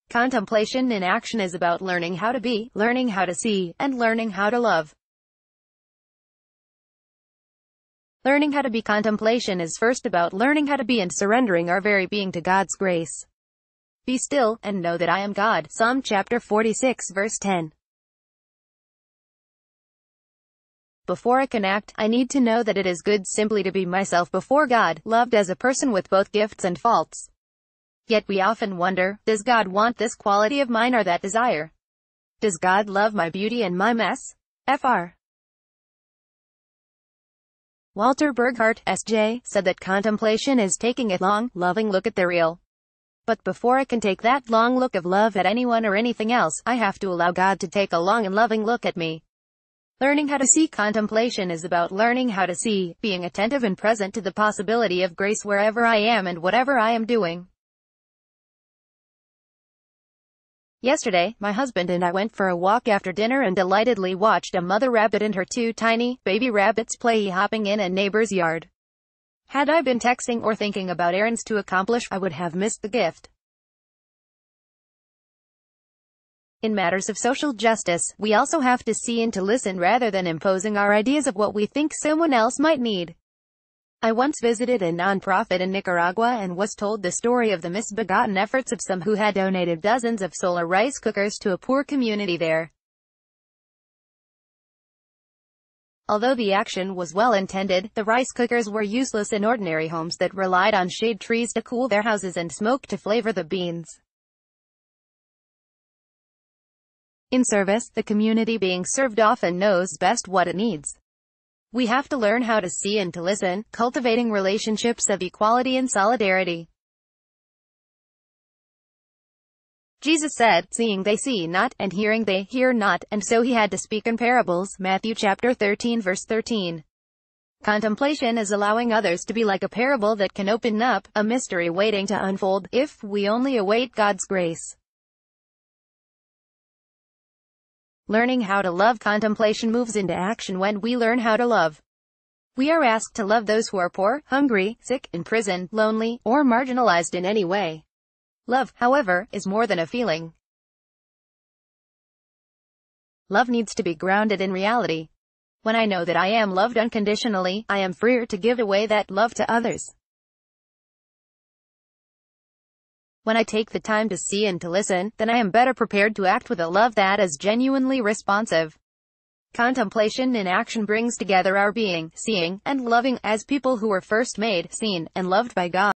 Contemplation in action is about learning how to be, learning how to see, and learning how to love. Learning how to be. Contemplation is first about learning how to be and surrendering our very being to God's grace. Be still, and know that I am God. Psalm chapter 46 verse 10. Before I can act, I need to know that it is good simply to be myself before God, loved as a person with both gifts and faults. Yet we often wonder, does God want this quality of mine or that desire? Does God love my beauty and my mess? Fr. Walter Burghardt, S.J., said that contemplation is taking a long, loving look at the real. But before I can take that long look of love at anyone or anything else, I have to allow God to take a long and loving look at me. Learning how to see. Contemplation is about learning how to see, being attentive and present to the possibility of grace wherever I am and whatever I am doing. Yesterday, my husband and I went for a walk after dinner and delightedly watched a mother rabbit and her two tiny, baby rabbits play hopping in a neighbor's yard. Had I been texting or thinking about errands to accomplish, I would have missed the gift. In matters of social justice, we also have to see and to listen rather than imposing our ideas of what we think someone else might need. I once visited a non-profit in Nicaragua and was told the story of the misbegotten efforts of some who had donated dozens of solar rice cookers to a poor community there. Although the action was well-intended, the rice cookers were useless in ordinary homes that relied on shade trees to cool their houses and smoke to flavor the beans. In service, the community being served often knows best what it needs. We have to learn how to see and to listen, cultivating relationships of equality and solidarity. Jesus said, "Seeing they see not, and hearing they hear not, and so he had to speak in parables." Matthew chapter 13 verse 13. Contemplation is allowing others to be like a parable that can open up, a mystery waiting to unfold, if we only await God's grace. Learning how to love. Contemplation moves into action when we learn how to love. We are asked to love those who are poor, hungry, sick, in prison, lonely, or marginalized in any way. Love, however, is more than a feeling. Love needs to be grounded in reality. When I know that I am loved unconditionally, I am freer to give away that love to others. When I take the time to see and to listen, then I am better prepared to act with a love that is genuinely responsive. Contemplation in action brings together our being, seeing, and loving, as people who were first made, seen, and loved by God.